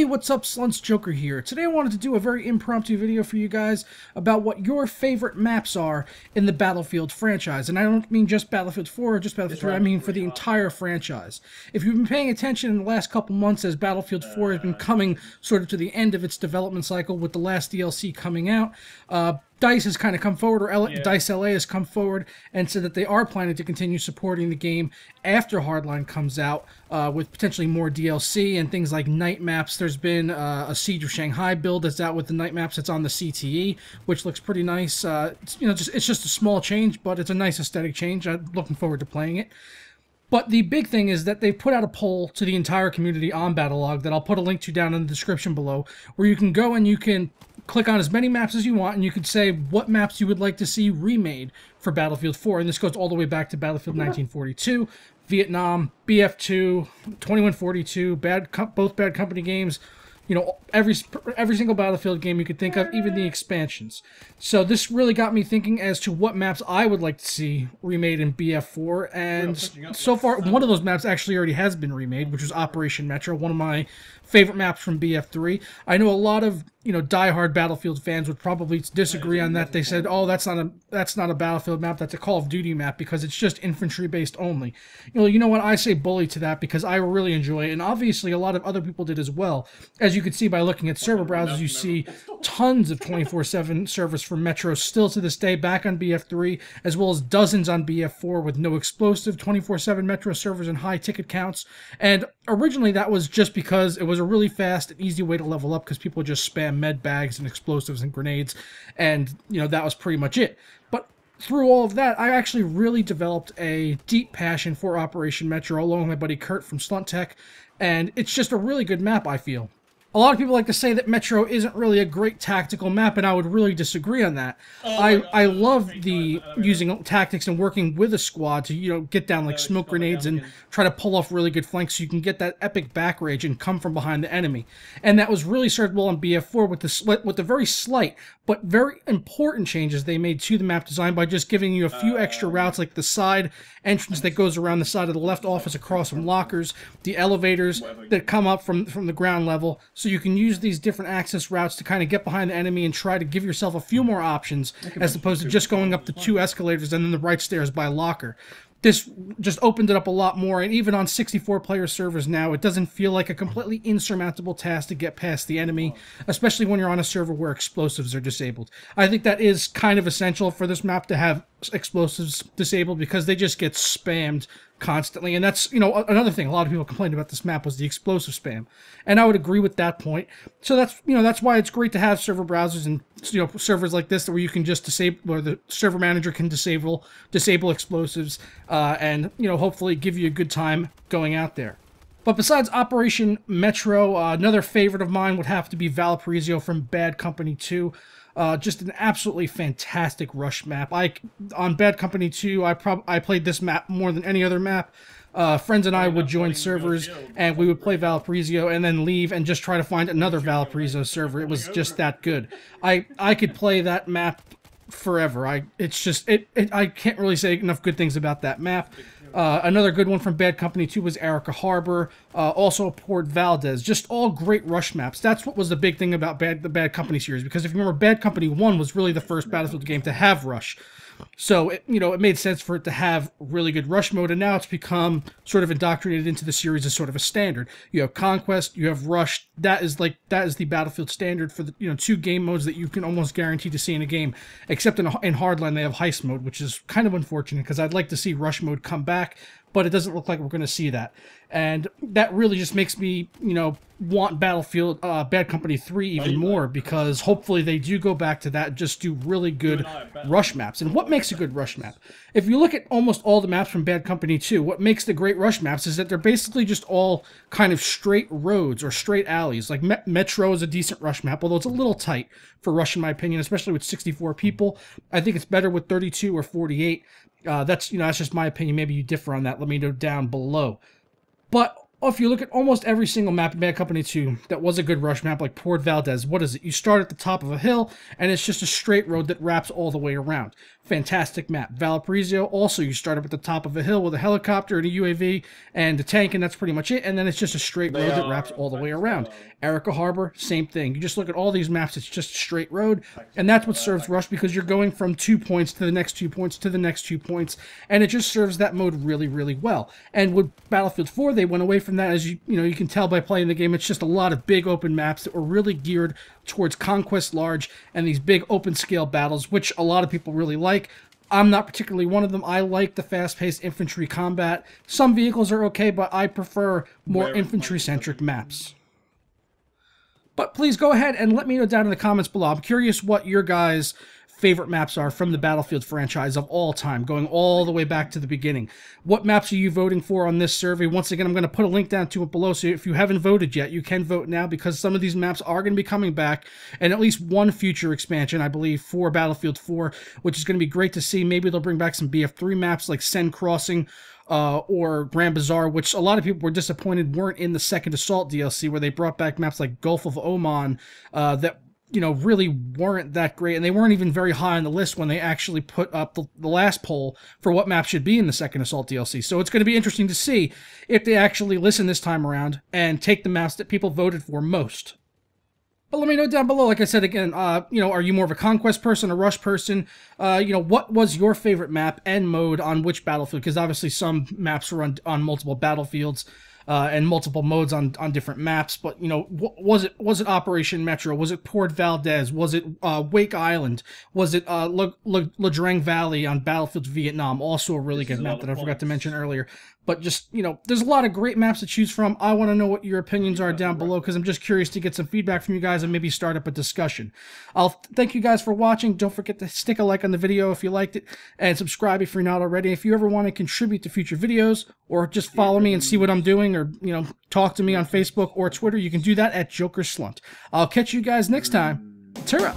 what's up, Slunts Joker here. Today I wanted to do a very impromptu video for you guys about what your favorite maps are in the Battlefield franchise. And I don't mean just Battlefield 4 or just Battlefield 3, I mean for the entire franchise. If you've been paying attention in the last couple months as Battlefield 4 has been coming sort of to the end of its development cycle with the last DLC coming out, DICE has kind of come forward, or DICE LA has come forward and said that they are planning to continue supporting the game after Hardline comes out with potentially more DLC and things like night maps. There's been a Siege of Shanghai build that's out with the night maps that's on the CTE, which looks pretty nice. It's just a small change, but it's a nice aesthetic change. I'm looking forward to playing it. But the big thing is that they've put out a poll to the entire community on Battlelog that I'll put a link to down in the description below, where you can go and you can click on as many maps as you want, and you can say what maps you would like to see remade for Battlefield 4. And this goes all the way back to Battlefield 1942, Vietnam, BF2, 2142, both Bad Company games. You know, every single Battlefield game you could think of, even the expansions. So this really got me thinking as to what maps I would like to see remade in BF4, and so far one of those maps actually already has been remade, which was Operation Metro, one of my favorite maps from BF3. I know a lot of, you know, diehard Battlefield fans would probably disagree on that. They said, "Oh, that's not a Battlefield map. That's a Call of Duty map because it's just infantry based only." You know what? I say bully to that because I really enjoy it, and obviously a lot of other people did as well. As you can see by looking at server browsers, you see tons of 24/7 servers for Metro still to this day back on BF3, as well as dozens on BF4 with no explosive 24/7 Metro servers and high ticket counts. And originally that was just because it was a really fast and easy way to level up because people just spam med bags and explosives and grenades, and you know that was pretty much it. But through all of that, I actually really developed a deep passion for Operation Metro along with my buddy Kurt from Slunt Tech, and it's just a really good map, I feel. A lot of people like to say that Metro isn't really a great tactical map, and I would really disagree on that. I love the using tactics and working with a squad to, you know, get down like smoke grenades and try to pull off really good flanks so you can get that epic back rage and come from behind the enemy. And that was really served well on BF4 with the very slight but very important changes they made to the map design by just giving you a few extra routes, like the side entrance that goes around the side of the left office across from lockers, the elevators that come up from the ground level, so you can use these different access routes to kind of get behind the enemy and try to give yourself a few more options as opposed to just going up the two escalators and then the right stairs by locker. This just opened it up a lot more, and even on 64-player servers now, it doesn't feel like a completely insurmountable task to get past the enemy, especially when you're on a server where explosives are disabled. I think that is kind of essential for this map to have explosives disabled because they just get spammed constantly, and that's, you know, another thing a lot of people complained about this map was the explosive spam, and I would agree with that point. So that's, you know, that's why it's great to have server browsers and, you know, servers like this where you can just disable, where the server manager can disable explosives and, you know, hopefully give you a good time going out there. But besides Operation Metro, another favorite of mine would have to be Valparaiso from Bad Company 2. Just an absolutely fantastic rush map. On Bad Company 2, I played this map more than any other map. Friends and I would join servers, and we would play Valparaiso and then leave and just try to find another Valparaiso server. It was just that good. I could play that map forever. I can't really say enough good things about that map. Another good one from Bad Company 2 was Arica Harbor, also Port Valdez. Just all great rush maps. That's what was the big thing about the Bad Company series, because if you remember, Bad Company 1 was really the first Battlefield game to have rush. So, it made sense for it to have really good rush mode, and now it's become sort of indoctrinated into the series as sort of a standard. You have Conquest, you have Rush. That is the Battlefield standard for the, you know, two game modes that you can almost guarantee to see in a game. Except in Hardline, they have Heist mode, which is kind of unfortunate because I'd like to see Rush mode come back, but it doesn't look like we're going to see that. And that really just makes me, you know, want Battlefield Bad Company 3 even more, because hopefully they do go back to that and just do really good rush maps. And what makes a good rush map? If you look at almost all the maps from Bad Company 2, what makes the great rush maps is that they're basically just all kind of straight roads or straight alleys. Like Metro is a decent rush map, although it's a little tight for rush in my opinion, especially with 64 people. I think it's better with 32 or 48. That's just my opinion. Maybe you differ on that. Let me know down below. But Oh, if you look at almost every single map in Bad Company 2 that was a good rush map, like Port Valdez, what is it? You start at the top of a hill, and it's just a straight road that wraps all the way around. Fantastic map. Valparaiso, also, you start up at the top of a hill with a helicopter and a UAV and a tank, and that's pretty much it, and then it's just a straight road that wraps all the way around. Erica Harbor, same thing. You just look at all these maps, it's just a straight road, and that's what serves Rush, because you're going from 2 points to the next 2 points to the next 2 points, and it just serves that mode really, really well. And with Battlefield 4, they went away from that, as you can tell by playing the game. It's just a lot of big open maps that were really geared towards Conquest Large and these big open scale battles, which a lot of people really like. I'm not particularly one of them. I like the fast-paced infantry combat. Some vehicles are okay, but I prefer more infantry-centric maps. But please go ahead and let me know down in the comments below. I'm curious what your guys' favorite maps are from the Battlefield franchise of all time, going all the way back to the beginning. What maps are you voting for on this survey? Once again, I'm going to put a link down to it below, so if you haven't voted yet, you can vote now, because some of these maps are going to be coming back, and at least one future expansion, I believe, for Battlefield 4, which is going to be great to see. Maybe they'll bring back some BF3 maps like Sen Crossing, or Grand Bazaar, which a lot of people were disappointed weren't in the Second Assault DLC, where they brought back maps like Gulf of Oman that really weren't that great, and they weren't even very high on the list when they actually put up the last poll for what map should be in the Second Assault DLC. So it's going to be interesting to see if they actually listen this time around and take the maps that people voted for most. But let me know down below, like I said again, are you more of a Conquest person, a Rush person? What was your favorite map and mode on which Battlefield? Because obviously some maps were on multiple battlefields and multiple modes on different maps. But, was it Operation Metro? Was it Port Valdez? Was it Wake Island? Was it La Drang Valley on Battlefield Vietnam? Also a really good map that I forgot to mention earlier. But just, there's a lot of great maps to choose from. I want to know what your opinions are down below, because I'm just curious to get some feedback from you guys and maybe start up a discussion. I'll thank you guys for watching. Don't forget to stick a like on the video if you liked it, and subscribe if you're not already. If you ever want to contribute to future videos, or just follow me and see what I'm doing, or, talk to me on Facebook or Twitter, you can do that at Joker Slunt. I'll catch you guys next time. Ta-ra!